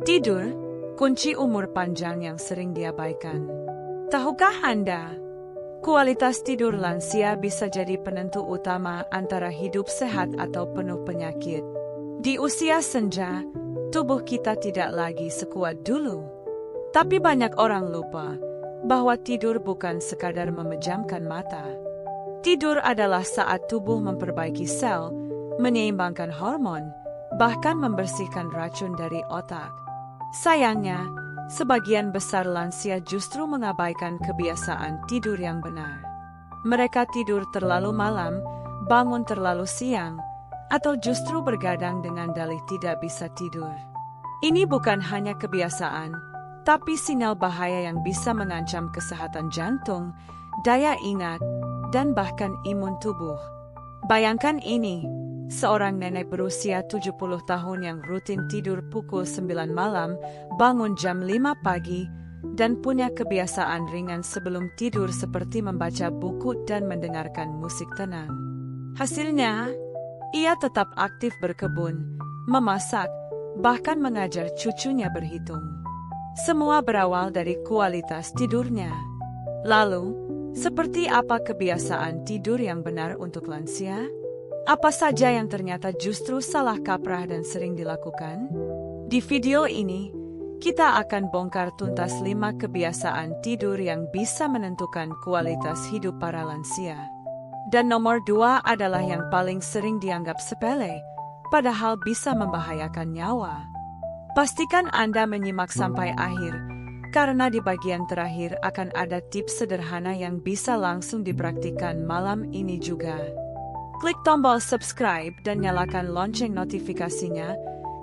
Tidur, kunci umur panjang yang sering diabaikan. Tahukah Anda, kualitas tidur lansia bisa jadi penentu utama antara hidup sehat atau penuh penyakit. Di usia senja, tubuh kita tidak lagi sekuat dulu. Tapi banyak orang lupa bahwa tidur bukan sekadar memejamkan mata. Tidur adalah saat tubuh memperbaiki sel, menyeimbangkan hormon, bahkan membersihkan racun dari otak. Sayangnya, sebagian besar lansia justru mengabaikan kebiasaan tidur yang benar. Mereka tidur terlalu malam, bangun terlalu siang, atau justru bergadang dengan dalih tidak bisa tidur. Ini bukan hanya kebiasaan, tapi sinyal bahaya yang bisa mengancam kesehatan jantung, daya ingat, dan bahkan imun tubuh. Bayangkan ini, seorang nenek berusia 70 tahun yang rutin tidur pukul 9 malam, bangun jam 5 pagi, dan punya kebiasaan ringan sebelum tidur seperti membaca buku dan mendengarkan musik tenang. Hasilnya, ia tetap aktif berkebun, memasak, bahkan mengajar cucunya berhitung. Semua berawal dari kualitas tidurnya. Lalu, seperti apa kebiasaan tidur yang benar untuk lansia? Apa saja yang ternyata justru salah kaprah dan sering dilakukan? Di video ini, kita akan bongkar tuntas 5 kebiasaan tidur yang bisa menentukan kualitas hidup para lansia. Dan nomor 2 adalah yang paling sering dianggap sepele, padahal bisa membahayakan nyawa. Pastikan Anda menyimak sampai akhir, karena di bagian terakhir akan ada tips sederhana yang bisa langsung dipraktikkan malam ini juga. Klik tombol subscribe dan nyalakan lonceng notifikasinya,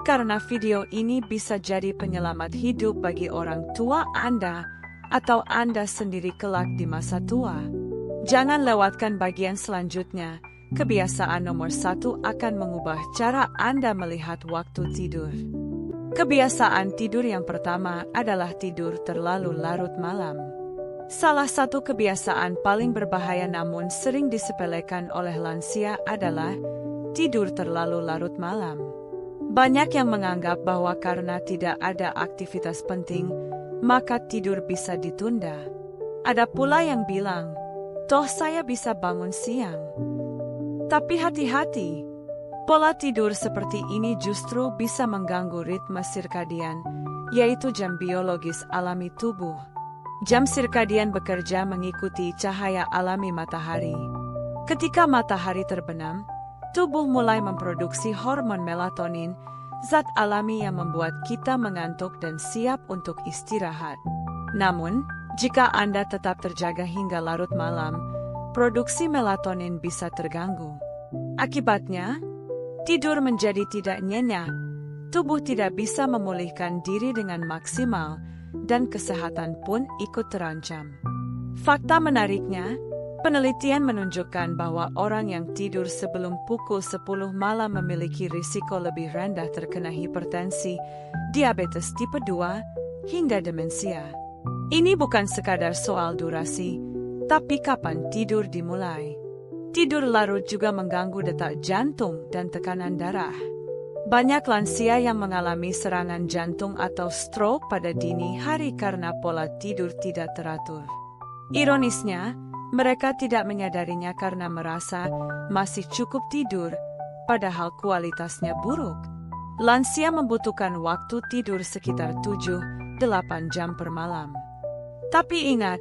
karena video ini bisa jadi penyelamat hidup bagi orang tua Anda atau Anda sendiri kelak di masa tua. Jangan lewatkan bagian selanjutnya, kebiasaan nomor 1 akan mengubah cara Anda melihat waktu tidur. Kebiasaan tidur yang pertama adalah tidur terlalu larut malam. Salah satu kebiasaan paling berbahaya namun sering disepelekan oleh lansia adalah tidur terlalu larut malam. Banyak yang menganggap bahwa karena tidak ada aktivitas penting, maka tidur bisa ditunda. Ada pula yang bilang, toh saya bisa bangun siang. Tapi hati-hati, pola tidur seperti ini justru bisa mengganggu ritme sirkadian, yaitu jam biologis alami tubuh. Jam sirkadian bekerja mengikuti cahaya alami matahari. Ketika matahari terbenam, tubuh mulai memproduksi hormon melatonin, zat alami yang membuat kita mengantuk dan siap untuk istirahat. Namun, jika Anda tetap terjaga hingga larut malam, produksi melatonin bisa terganggu. Akibatnya, tidur menjadi tidak nyenyak, tubuh tidak bisa memulihkan diri dengan maksimal, dan kesehatan pun ikut terancam. Fakta menariknya, penelitian menunjukkan bahwa orang yang tidur sebelum pukul 10 malam memiliki risiko lebih rendah terkena hipertensi, diabetes tipe 2, hingga demensia. Ini bukan sekadar soal durasi, tapi kapan tidur dimulai. Tidur larut juga mengganggu detak jantung dan tekanan darah. Banyak lansia yang mengalami serangan jantung atau stroke pada dini hari karena pola tidur tidak teratur. Ironisnya, mereka tidak menyadarinya karena merasa masih cukup tidur, padahal kualitasnya buruk. Lansia membutuhkan waktu tidur sekitar 7-8 jam per malam. Tapi ingat,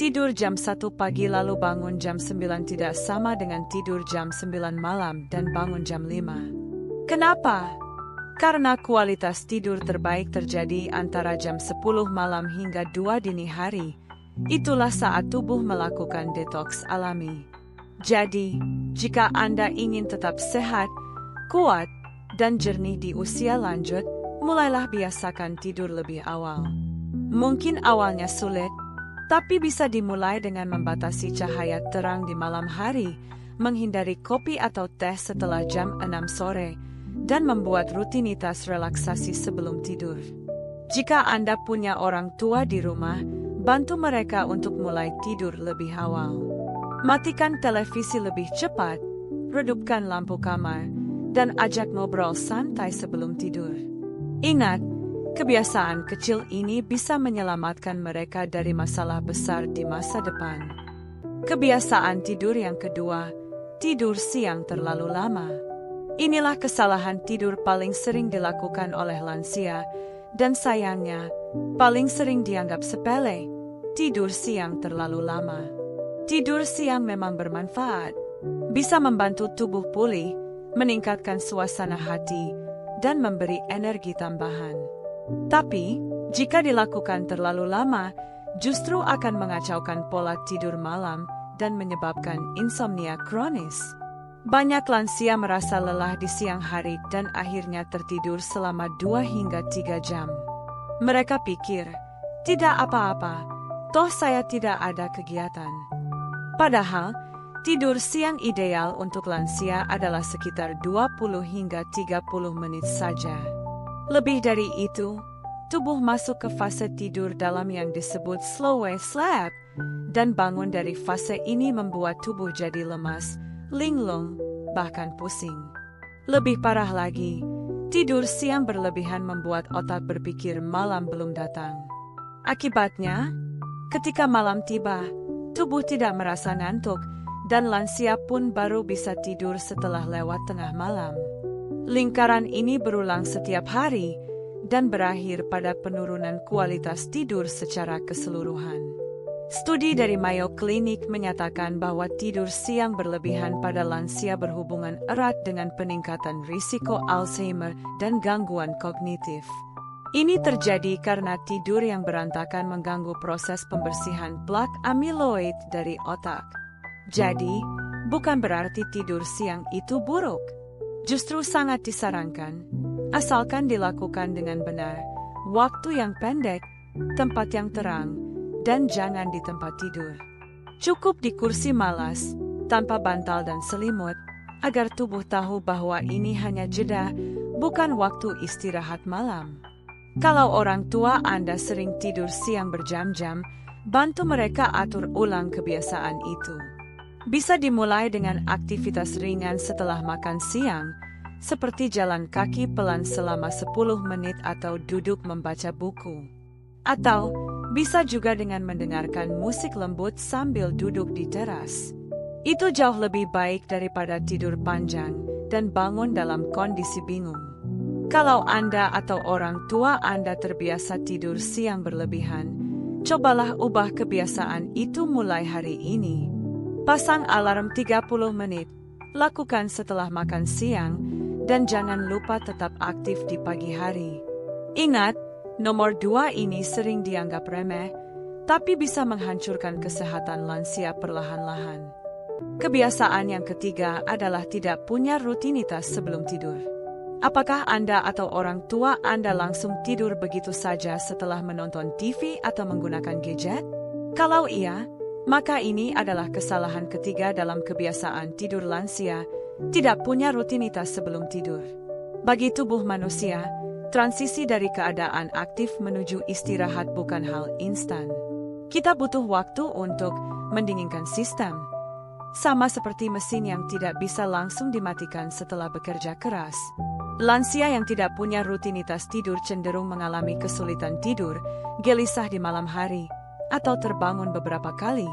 tidur jam 1 pagi lalu bangun jam 9 tidak sama dengan tidur jam 9 malam dan bangun jam 5. Kenapa? Karena kualitas tidur terbaik terjadi antara jam 10 malam hingga 2 dini hari. Itulah saat tubuh melakukan detoks alami. Jadi, jika Anda ingin tetap sehat, kuat, dan jernih di usia lanjut, mulailah biasakan tidur lebih awal. Mungkin awalnya sulit, tapi bisa dimulai dengan membatasi cahaya terang di malam hari, menghindari kopi atau teh setelah jam 6 sore, dan membuat rutinitas relaksasi sebelum tidur. Jika Anda punya orang tua di rumah, bantu mereka untuk mulai tidur lebih awal. Matikan televisi lebih cepat, redupkan lampu kamar, dan ajak ngobrol santai sebelum tidur. Ingat, Kebiasaan kecil ini bisa menyelamatkan mereka dari masalah besar di masa depan. Kebiasaan tidur yang kedua, tidur siang terlalu lama. Inilah kesalahan tidur paling sering dilakukan oleh lansia, dan sayangnya, paling sering dianggap sepele. Tidur siang terlalu lama. Tidur siang memang bermanfaat. Bisa membantu tubuh pulih, meningkatkan suasana hati, dan memberi energi tambahan. Tapi, jika dilakukan terlalu lama, justru akan mengacaukan pola tidur malam dan menyebabkan insomnia kronis. Banyak lansia merasa lelah di siang hari dan akhirnya tertidur selama 2 hingga 3 jam. Mereka pikir, tidak apa-apa, toh saya tidak ada kegiatan. Padahal, tidur siang ideal untuk lansia adalah sekitar 20 hingga 30 menit saja. Lebih dari itu, tubuh masuk ke fase tidur dalam yang disebut slow wave sleep, dan bangun dari fase ini membuat tubuh jadi lemas, linglung, bahkan pusing. Lebih parah lagi, tidur siang berlebihan membuat otak berpikir malam belum datang. Akibatnya, ketika malam tiba, tubuh tidak merasa ngantuk, dan lansia pun baru bisa tidur setelah lewat tengah malam. Lingkaran ini berulang setiap hari dan berakhir pada penurunan kualitas tidur secara keseluruhan. Studi dari Mayo Clinic menyatakan bahwa tidur siang berlebihan pada lansia berhubungan erat dengan peningkatan risiko Alzheimer dan gangguan kognitif. Ini terjadi karena tidur yang berantakan mengganggu proses pembersihan plak amiloid dari otak. Jadi, bukan berarti tidur siang itu buruk. Justru sangat disarankan, asalkan dilakukan dengan benar, waktu yang pendek, tempat yang terang, dan jangan di tempat tidur. Cukup di kursi malas, tanpa bantal dan selimut, agar tubuh tahu bahwa ini hanya jeda, bukan waktu istirahat malam. Kalau orang tua Anda sering tidur siang berjam-jam, bantu mereka atur ulang kebiasaan itu. Bisa dimulai dengan aktivitas ringan setelah makan siang, seperti jalan kaki pelan selama 10 menit atau duduk membaca buku. Atau, bisa juga dengan mendengarkan musik lembut sambil duduk di teras. Itu jauh lebih baik daripada tidur panjang dan bangun dalam kondisi bingung. Kalau Anda atau orang tua Anda terbiasa tidur siang berlebihan, cobalah ubah kebiasaan itu mulai hari ini. Pasang alarm 30 menit, lakukan setelah makan siang, dan jangan lupa tetap aktif di pagi hari. Ingat, nomor 2 ini sering dianggap remeh, tapi bisa menghancurkan kesehatan lansia perlahan-lahan. Kebiasaan yang ketiga adalah tidak punya rutinitas sebelum tidur. Apakah Anda atau orang tua Anda langsung tidur begitu saja setelah menonton TV atau menggunakan gadget? Kalau iya, maka ini adalah kesalahan ketiga dalam kebiasaan tidur lansia, tidak punya rutinitas sebelum tidur. Bagi tubuh manusia, transisi dari keadaan aktif menuju istirahat bukan hal instan. Kita butuh waktu untuk mendinginkan sistem. Sama seperti mesin yang tidak bisa langsung dimatikan setelah bekerja keras. Lansia yang tidak punya rutinitas tidur cenderung mengalami kesulitan tidur, gelisah di malam hari, atau terbangun beberapa kali.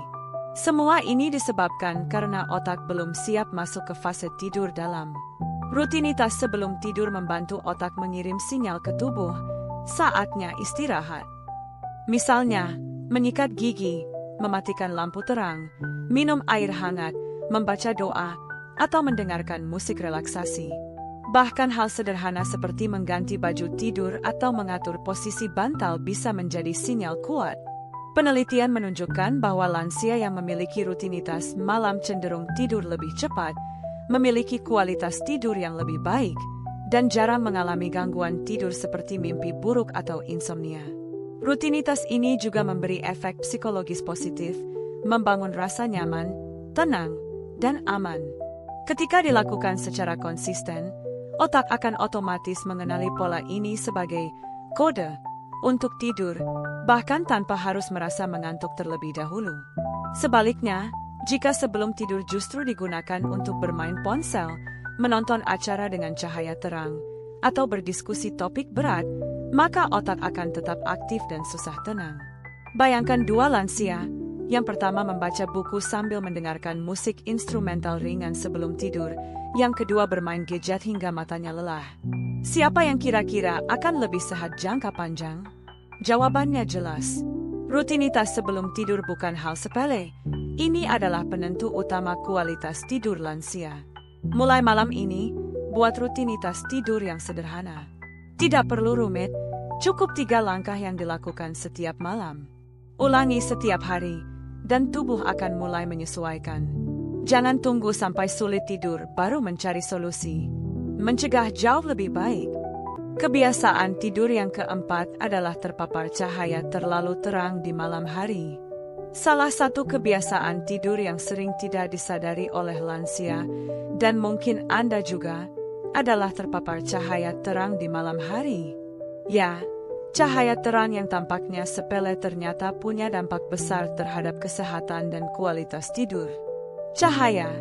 Semua ini disebabkan karena otak belum siap masuk ke fase tidur dalam. Rutinitas sebelum tidur membantu otak mengirim sinyal ke tubuh, saatnya istirahat. Misalnya, menyikat gigi, mematikan lampu terang, minum air hangat, membaca doa, atau mendengarkan musik relaksasi. Bahkan hal sederhana seperti mengganti baju tidur atau mengatur posisi bantal bisa menjadi sinyal kuat. Penelitian menunjukkan bahwa lansia yang memiliki rutinitas malam cenderung tidur lebih cepat, memiliki kualitas tidur yang lebih baik, dan jarang mengalami gangguan tidur seperti mimpi buruk atau insomnia. Rutinitas ini juga memberi efek psikologis positif, membangun rasa nyaman, tenang, dan aman. Ketika dilakukan secara konsisten, otak akan otomatis mengenali pola ini sebagai kode untuk tidur, bahkan tanpa harus merasa mengantuk terlebih dahulu. Sebaliknya, jika sebelum tidur justru digunakan untuk bermain ponsel, menonton acara dengan cahaya terang, atau berdiskusi topik berat, maka otak akan tetap aktif dan susah tenang. Bayangkan dua lansia, yang pertama membaca buku sambil mendengarkan musik instrumental ringan sebelum tidur, yang kedua bermain gadget hingga matanya lelah. Siapa yang kira-kira akan lebih sehat jangka panjang? Jawabannya jelas. Rutinitas sebelum tidur bukan hal sepele. Ini adalah penentu utama kualitas tidur lansia. Mulai malam ini, buat rutinitas tidur yang sederhana. Tidak perlu rumit, cukup 3 langkah yang dilakukan setiap malam. Ulangi setiap hari, dan tubuh akan mulai menyesuaikan. Jangan tunggu sampai sulit tidur baru mencari solusi. Mencegah jauh lebih baik. Kebiasaan tidur yang keempat adalah terpapar cahaya terlalu terang di malam hari. Salah satu kebiasaan tidur yang sering tidak disadari oleh lansia, dan mungkin Anda juga, adalah terpapar cahaya terang di malam hari. Ya, cahaya terang yang tampaknya sepele ternyata punya dampak besar terhadap kesehatan dan kualitas tidur. Cahaya,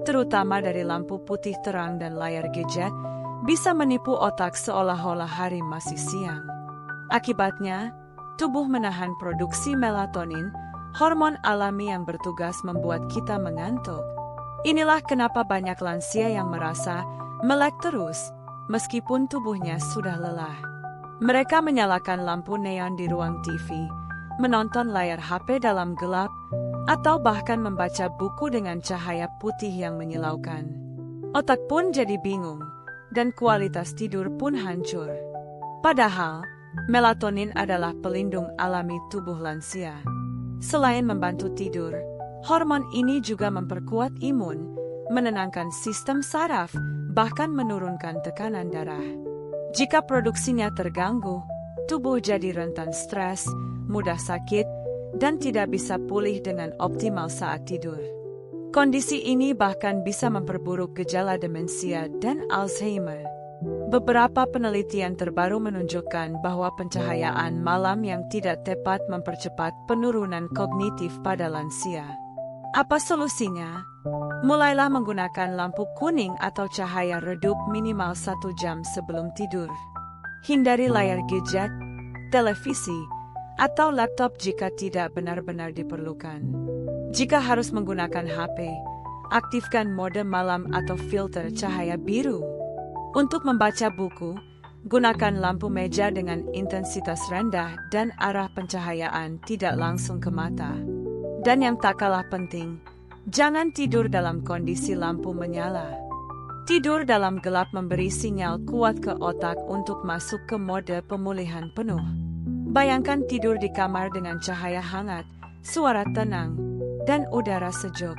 terutama dari lampu putih terang dan layar gadget, bisa menipu otak seolah-olah hari masih siang. Akibatnya, tubuh menahan produksi melatonin, hormon alami yang bertugas membuat kita mengantuk. Inilah kenapa banyak lansia yang merasa melek terus, meskipun tubuhnya sudah lelah. Mereka menyalakan lampu neon di ruang TV, menonton layar HP dalam gelap, atau bahkan membaca buku dengan cahaya putih yang menyilaukan. Otak pun jadi bingung, dan kualitas tidur pun hancur. Padahal, melatonin adalah pelindung alami tubuh lansia. Selain membantu tidur, hormon ini juga memperkuat imun, menenangkan sistem saraf, bahkan menurunkan tekanan darah. Jika produksinya terganggu, tubuh jadi rentan stres, mudah sakit, dan tidak bisa pulih dengan optimal saat tidur. Kondisi ini bahkan bisa memperburuk gejala demensia dan Alzheimer. Beberapa penelitian terbaru menunjukkan bahwa pencahayaan malam yang tidak tepat mempercepat penurunan kognitif pada lansia. Apa solusinya? Mulailah menggunakan lampu kuning atau cahaya redup minimal 1 jam sebelum tidur. Hindari layar gadget, televisi, atau laptop jika tidak benar-benar diperlukan. Jika harus menggunakan HP, aktifkan mode malam atau filter cahaya biru. Untuk membaca buku, gunakan lampu meja dengan intensitas rendah dan arah pencahayaan tidak langsung ke mata. Dan yang tak kalah penting, jangan tidur dalam kondisi lampu menyala. Tidur dalam gelap memberi sinyal kuat ke otak untuk masuk ke mode pemulihan penuh. Bayangkan tidur di kamar dengan cahaya hangat, suara tenang, dan udara sejuk,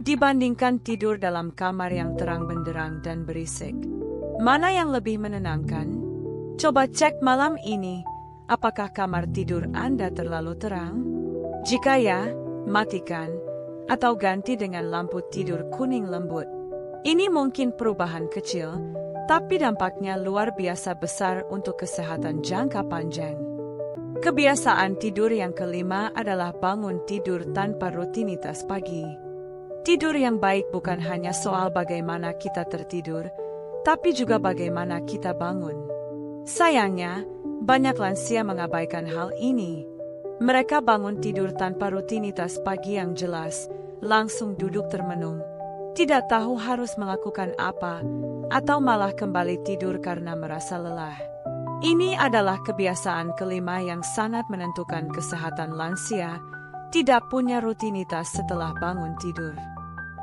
dibandingkan tidur dalam kamar yang terang benderang dan berisik. Mana yang lebih menenangkan? Coba cek malam ini, apakah kamar tidur Anda terlalu terang? Jika ya, matikan, atau ganti dengan lampu tidur kuning lembut. Ini mungkin perubahan kecil, tapi dampaknya luar biasa besar untuk kesehatan jangka panjang. Kebiasaan tidur yang kelima adalah bangun tidur tanpa rutinitas pagi. Tidur yang baik bukan hanya soal bagaimana kita tertidur, tapi juga bagaimana kita bangun. Sayangnya, banyak lansia mengabaikan hal ini. Mereka bangun tidur tanpa rutinitas pagi yang jelas, langsung duduk termenung, tidak tahu harus melakukan apa, atau malah kembali tidur karena merasa lelah. Ini adalah kebiasaan kelima yang sangat menentukan kesehatan lansia, tidak punya rutinitas setelah bangun tidur.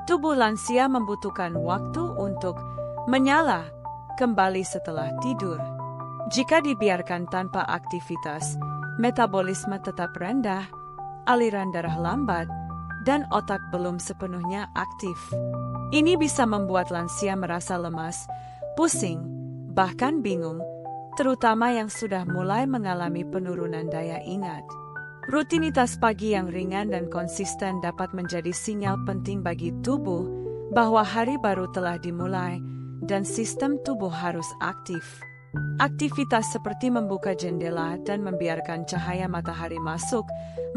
Tubuh lansia membutuhkan waktu untuk menyala kembali setelah tidur. Jika dibiarkan tanpa aktivitas, metabolisme tetap rendah, aliran darah lambat, dan otak belum sepenuhnya aktif. Ini bisa membuat lansia merasa lemas, pusing, bahkan bingung, terutama yang sudah mulai mengalami penurunan daya ingat. Rutinitas pagi yang ringan dan konsisten dapat menjadi sinyal penting bagi tubuh bahwa hari baru telah dimulai dan sistem tubuh harus aktif. Aktivitas seperti membuka jendela dan membiarkan cahaya matahari masuk,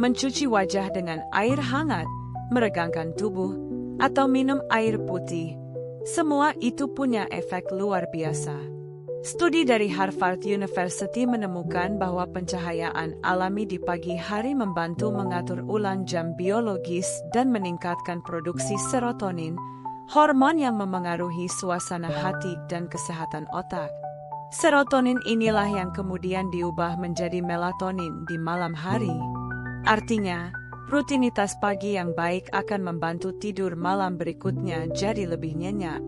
mencuci wajah dengan air hangat, meregangkan tubuh, atau minum air putih, semua itu punya efek luar biasa. Studi dari Harvard University menemukan bahwa pencahayaan alami di pagi hari membantu mengatur ulang jam biologis dan meningkatkan produksi serotonin, hormon yang memengaruhi suasana hati dan kesehatan otak. Serotonin inilah yang kemudian diubah menjadi melatonin di malam hari. Artinya, rutinitas pagi yang baik akan membantu tidur malam berikutnya jadi lebih nyenyak.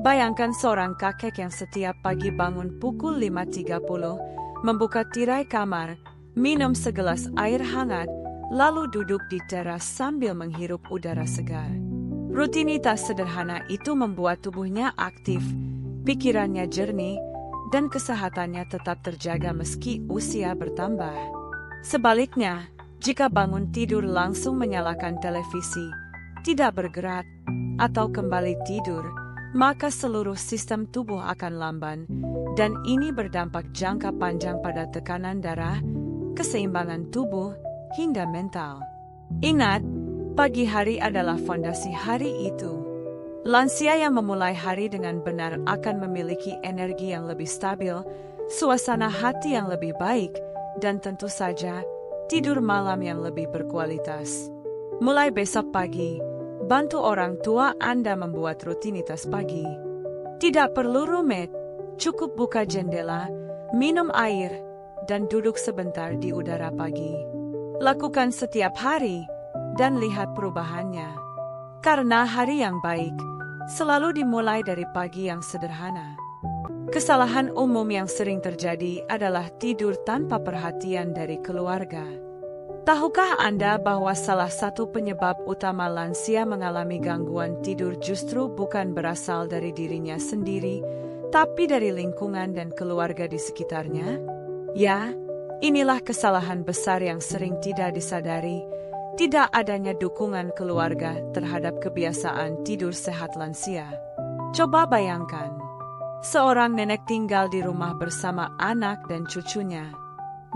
Bayangkan seorang kakek yang setiap pagi bangun pukul 5.30, membuka tirai kamar, minum segelas air hangat, lalu duduk di teras sambil menghirup udara segar. Rutinitas sederhana itu membuat tubuhnya aktif, pikirannya jernih, dan kesehatannya tetap terjaga meski usia bertambah. Sebaliknya, jika bangun tidur langsung menyalakan televisi, tidak bergerak, atau kembali tidur, maka seluruh sistem tubuh akan lamban, dan ini berdampak jangka panjang pada tekanan darah, keseimbangan tubuh, hingga mental. Ingat, pagi hari adalah fondasi hari itu. Lansia yang memulai hari dengan benar akan memiliki energi yang lebih stabil, suasana hati yang lebih baik, dan tentu saja, tidur malam yang lebih berkualitas. Mulai besok pagi, bantu orang tua Anda membuat rutinitas pagi. Tidak perlu rumit, cukup buka jendela, minum air, dan duduk sebentar di udara pagi. Lakukan setiap hari, dan lihat perubahannya. Karena hari yang baik, selalu dimulai dari pagi yang sederhana. Kesalahan umum yang sering terjadi adalah tidur tanpa perhatian dari keluarga. Tahukah Anda bahwa salah satu penyebab utama lansia mengalami gangguan tidur justru bukan berasal dari dirinya sendiri, tapi dari lingkungan dan keluarga di sekitarnya? Ya, inilah kesalahan besar yang sering tidak disadari, tidak adanya dukungan keluarga terhadap kebiasaan tidur sehat lansia. Coba bayangkan, seorang nenek tinggal di rumah bersama anak dan cucunya.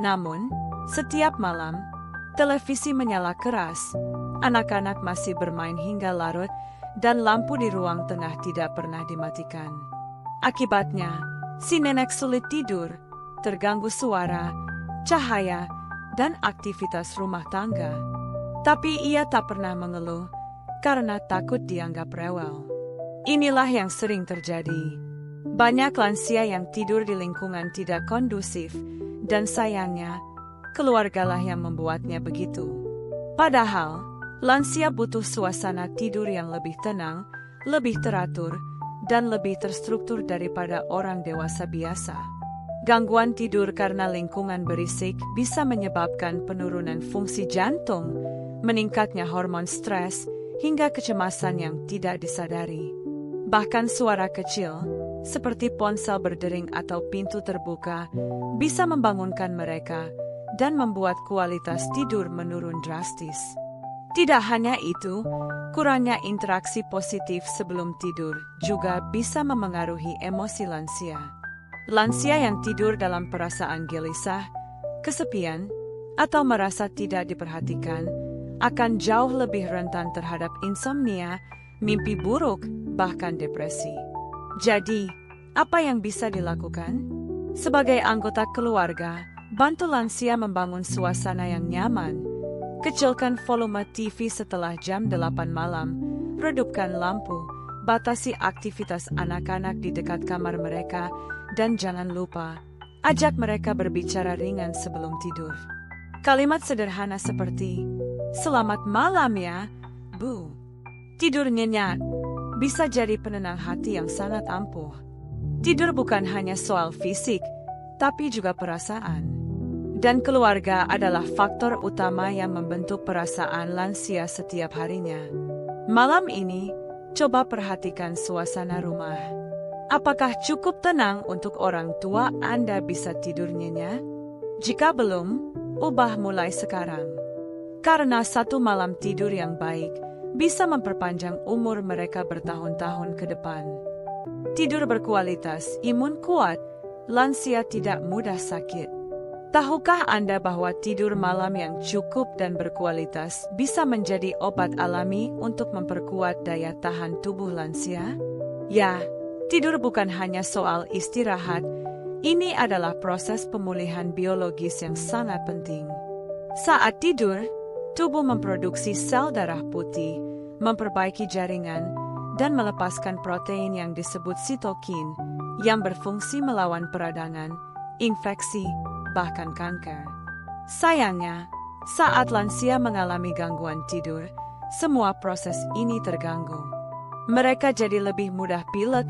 Namun, setiap malam, televisi menyala keras, anak-anak masih bermain hingga larut, dan lampu di ruang tengah tidak pernah dimatikan. Akibatnya, si nenek sulit tidur, terganggu suara, cahaya, dan aktivitas rumah tangga. Tapi ia tak pernah mengeluh, karena takut dianggap rewel. Inilah yang sering terjadi. Banyak lansia yang tidur di lingkungan tidak kondusif, dan sayangnya, keluargalah yang membuatnya begitu. Padahal, lansia butuh suasana tidur yang lebih tenang, lebih teratur, dan lebih terstruktur daripada orang dewasa biasa. Gangguan tidur karena lingkungan berisik bisa menyebabkan penurunan fungsi jantung, meningkatnya hormon stres, hingga kecemasan yang tidak disadari. Bahkan suara kecil, seperti ponsel berdering atau pintu terbuka, bisa membangunkan mereka dan membuat kualitas tidur menurun drastis. Tidak hanya itu, kurangnya interaksi positif sebelum tidur juga bisa memengaruhi emosi lansia. Lansia yang tidur dalam perasaan gelisah, kesepian, atau merasa tidak diperhatikan, akan jauh lebih rentan terhadap insomnia, mimpi buruk, bahkan depresi. Jadi, apa yang bisa dilakukan? Sebagai anggota keluarga, bantu lansia membangun suasana yang nyaman. Kecilkan volume TV setelah jam 8 malam, redupkan lampu, batasi aktivitas anak-anak di dekat kamar mereka, dan jangan lupa, ajak mereka berbicara ringan sebelum tidur. Kalimat sederhana seperti, "Selamat malam ya, Bu." Tidur nyenyak bisa jadi penenang hati yang sangat ampuh. Tidur bukan hanya soal fisik, tapi juga perasaan. Dan keluarga adalah faktor utama yang membentuk perasaan lansia setiap harinya. Malam ini, coba perhatikan suasana rumah. Apakah cukup tenang untuk orang tua Anda bisa tidur nyenyak? Jika belum, ubah mulai sekarang. Karena satu malam tidur yang baik bisa memperpanjang umur mereka bertahun-tahun ke depan. Tidur berkualitas, imun kuat, lansia tidak mudah sakit. Tahukah Anda bahwa tidur malam yang cukup dan berkualitas bisa menjadi obat alami untuk memperkuat daya tahan tubuh lansia? Ya, tidur bukan hanya soal istirahat, Ini adalah proses pemulihan biologis yang sangat penting. Saat tidur, tubuh memproduksi sel darah putih, memperbaiki jaringan, dan melepaskan protein yang disebut sitokin, yang berfungsi melawan peradangan, infeksi, bahkan kanker. Sayangnya, saat lansia mengalami gangguan tidur, semua proses ini terganggu. Mereka jadi lebih mudah pilek,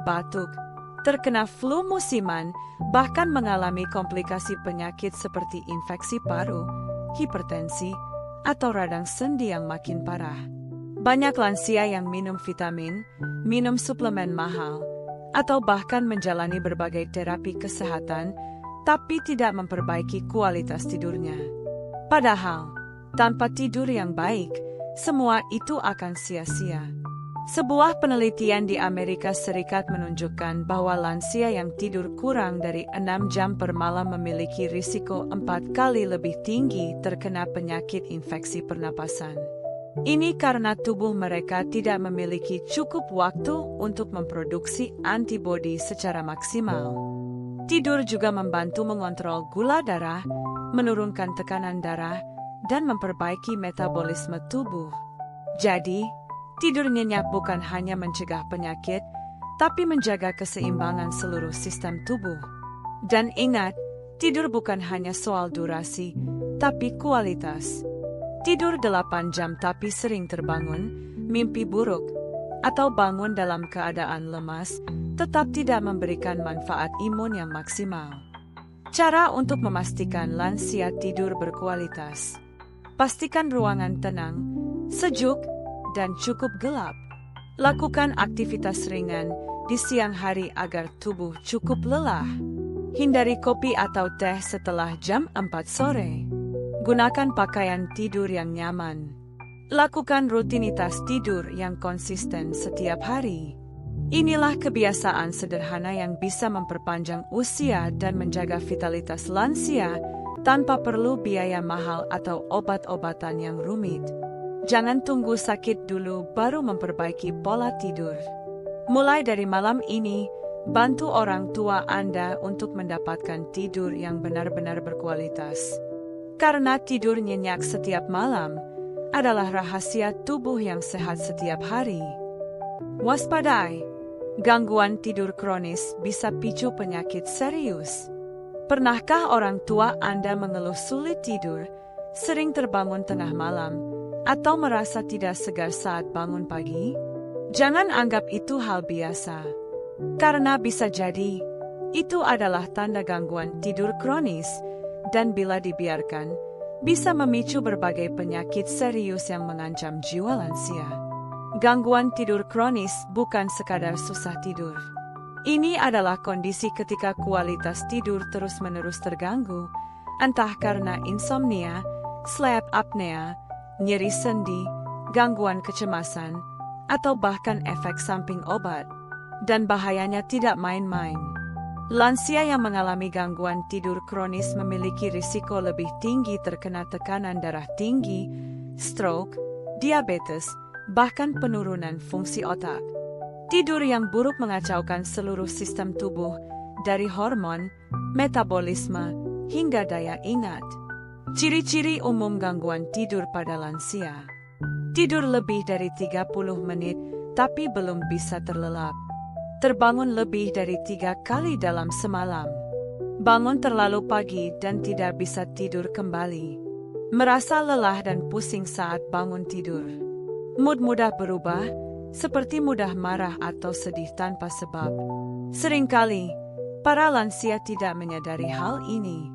batuk, terkena flu musiman, bahkan mengalami komplikasi penyakit seperti infeksi paru, hipertensi, atau radang sendi yang makin parah. Banyak lansia yang minum vitamin, minum suplemen mahal, atau bahkan menjalani berbagai terapi kesehatan, tapi tidak memperbaiki kualitas tidurnya. Padahal, tanpa tidur yang baik, semua itu akan sia-sia. Sebuah penelitian di Amerika Serikat menunjukkan bahwa lansia yang tidur kurang dari 6 jam per malam memiliki risiko 4 kali lebih tinggi terkena penyakit infeksi pernapasan. Ini karena tubuh mereka tidak memiliki cukup waktu untuk memproduksi antibodi secara maksimal. Tidur juga membantu mengontrol gula darah, menurunkan tekanan darah, dan memperbaiki metabolisme tubuh. Jadi, tidur nyenyak bukan hanya mencegah penyakit, tapi menjaga keseimbangan seluruh sistem tubuh. Dan ingat, tidur bukan hanya soal durasi, tapi kualitas. Tidur 8 jam tapi sering terbangun, mimpi buruk, atau bangun dalam keadaan lemas, tetap tidak memberikan manfaat imun yang maksimal. Cara untuk memastikan lansia tidur berkualitas. Pastikan ruangan tenang, sejuk, dan cukup gelap. Lakukan aktivitas ringan di siang hari agar tubuh cukup lelah. Hindari kopi atau teh setelah jam 4 sore. Gunakan pakaian tidur yang nyaman. Lakukan rutinitas tidur yang konsisten setiap hari. Inilah kebiasaan sederhana yang bisa memperpanjang usia dan menjaga vitalitas lansia tanpa perlu biaya mahal atau obat-obatan yang rumit. Jangan tunggu sakit dulu baru memperbaiki pola tidur. Mulai dari malam ini, bantu orang tua Anda untuk mendapatkan tidur yang benar-benar berkualitas. Karena tidur nyenyak setiap malam adalah rahasia tubuh yang sehat setiap hari. Waspadai, gangguan tidur kronis bisa picu penyakit serius. Pernahkah orang tua Anda mengeluh sulit tidur, sering terbangun tengah malam, atau merasa tidak segar saat bangun pagi? Jangan anggap itu hal biasa, karena bisa jadi itu adalah tanda gangguan tidur kronis, dan bila dibiarkan, bisa memicu berbagai penyakit serius yang mengancam jiwa lansia. Gangguan tidur kronis bukan sekadar susah tidur. Ini adalah kondisi ketika kualitas tidur terus-menerus terganggu, entah karena insomnia, sleep apnea, nyeri sendi, gangguan kecemasan, atau bahkan efek samping obat. Dan bahayanya tidak main-main. Lansia yang mengalami gangguan tidur kronis memiliki risiko lebih tinggi terkena tekanan darah tinggi, stroke, diabetes, bahkan penurunan fungsi otak. Tidur yang buruk mengacaukan seluruh sistem tubuh, dari hormon, metabolisme, hingga daya ingat. Ciri-ciri umum gangguan tidur pada lansia. Tidur lebih dari 30 menit, tapi belum bisa terlelap. Terbangun lebih dari 3 kali dalam semalam. Bangun terlalu pagi dan tidak bisa tidur kembali. Merasa lelah dan pusing saat bangun tidur. Mood mudah berubah, seperti mudah marah atau sedih tanpa sebab. Seringkali, para lansia tidak menyadari hal ini.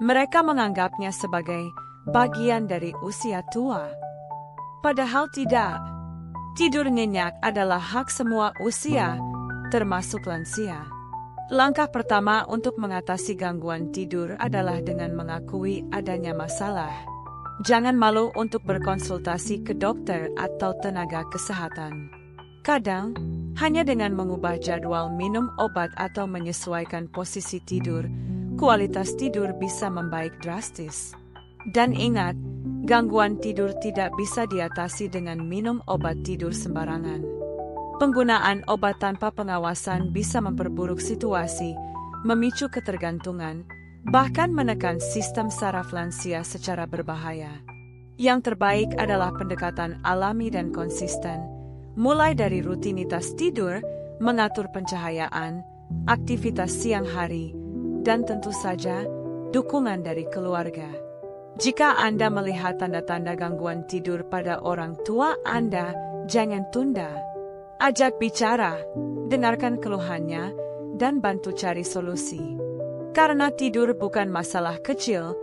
Mereka menganggapnya sebagai bagian dari usia tua. Padahal tidak. Tidur nyenyak adalah hak semua usia, termasuk lansia. Langkah pertama untuk mengatasi gangguan tidur adalah dengan mengakui adanya masalah. Jangan malu untuk berkonsultasi ke dokter atau tenaga kesehatan. Kadang, hanya dengan mengubah jadwal minum obat atau menyesuaikan posisi tidur, kualitas tidur bisa membaik drastis. Dan ingat, gangguan tidur tidak bisa diatasi dengan minum obat tidur sembarangan. Penggunaan obat tanpa pengawasan bisa memperburuk situasi, memicu ketergantungan, bahkan menekan sistem saraf lansia secara berbahaya. Yang terbaik adalah pendekatan alami dan konsisten, mulai dari rutinitas tidur, mengatur pencahayaan, aktivitas siang hari, dan tentu saja dukungan dari keluarga. Jika Anda melihat tanda-tanda gangguan tidur pada orang tua Anda, jangan tunda. Ajak bicara, dengarkan keluhannya, dan bantu cari solusi. Karena tidur bukan masalah kecil,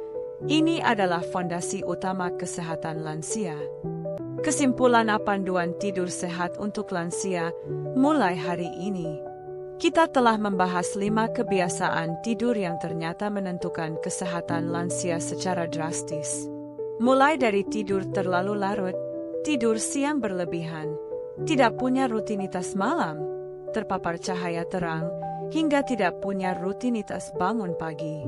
ini adalah fondasi utama kesehatan lansia. Kesimpulan panduan tidur sehat untuk lansia mulai hari ini. Kita telah membahas 5 kebiasaan tidur yang ternyata menentukan kesehatan lansia secara drastis. Mulai dari tidur terlalu larut, tidur siang berlebihan, tidak punya rutinitas malam, terpapar cahaya terang, hingga tidak punya rutinitas bangun pagi.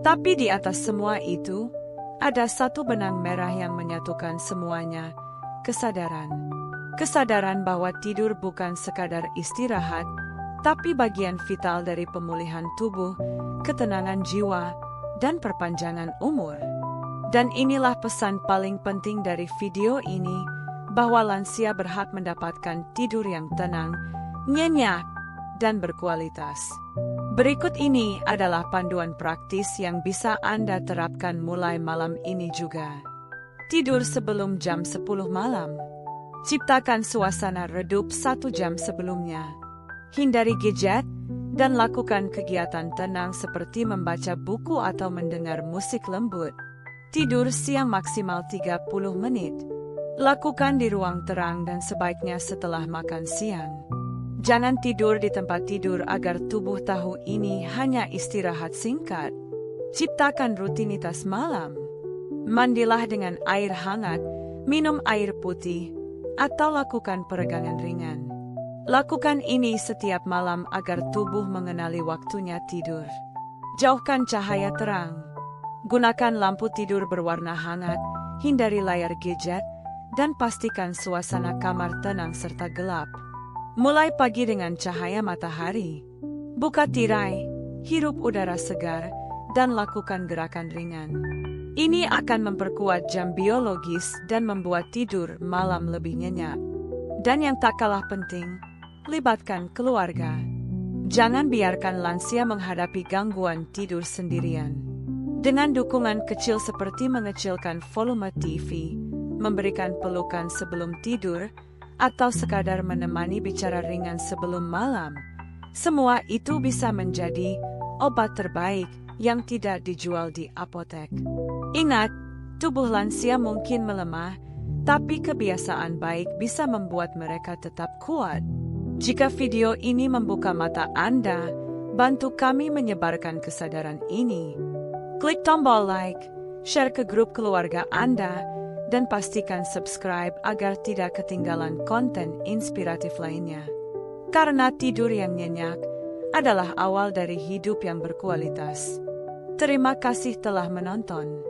Tapi di atas semua itu, ada satu benang merah yang menyatukan semuanya, kesadaran. Kesadaran bahwa tidur bukan sekadar istirahat, tapi bagian vital dari pemulihan tubuh, ketenangan jiwa, dan perpanjangan umur. Dan inilah pesan paling penting dari video ini, bahwa lansia berhak mendapatkan tidur yang tenang, nyenyak, dan berkualitas. Berikut ini adalah panduan praktis yang bisa Anda terapkan mulai malam ini juga. Tidur sebelum jam 10 malam. Ciptakan suasana redup 1 jam sebelumnya. Hindari gadget, dan lakukan kegiatan tenang seperti membaca buku atau mendengar musik lembut. Tidur siang maksimal 30 menit. Lakukan di ruang terang dan sebaiknya setelah makan siang. Jangan tidur di tempat tidur agar tubuh tahu ini hanya istirahat singkat. Ciptakan rutinitas malam. Mandilah dengan air hangat, minum air putih, atau lakukan peregangan ringan. Lakukan ini setiap malam agar tubuh mengenali waktunya tidur. Jauhkan cahaya terang. Gunakan lampu tidur berwarna hangat, hindari layar gadget, dan pastikan suasana kamar tenang serta gelap. Mulai pagi dengan cahaya matahari. Buka tirai, hirup udara segar, dan lakukan gerakan ringan. Ini akan memperkuat jam biologis dan membuat tidur malam lebih nyenyak. Dan yang tak kalah penting, libatkan keluarga. Jangan biarkan lansia menghadapi gangguan tidur sendirian. Dengan dukungan kecil seperti mengecilkan volume TV, memberikan pelukan sebelum tidur, atau sekadar menemani bicara ringan sebelum malam, semua itu bisa menjadi obat terbaik yang tidak dijual di apotek. Ingat, tubuh lansia mungkin melemah, tapi kebiasaan baik bisa membuat mereka tetap kuat. Jika video ini membuka mata Anda, bantu kami menyebarkan kesadaran ini. Klik tombol like, share ke grup keluarga Anda, dan pastikan subscribe agar tidak ketinggalan konten inspiratif lainnya. Karena tidur yang nyenyak adalah awal dari hidup yang berkualitas. Terima kasih telah menonton.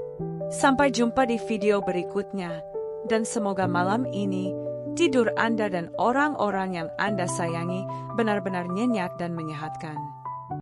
Sampai jumpa di video berikutnya, dan semoga malam ini tidur Anda dan orang-orang yang Anda sayangi benar-benar nyenyak dan menyehatkan.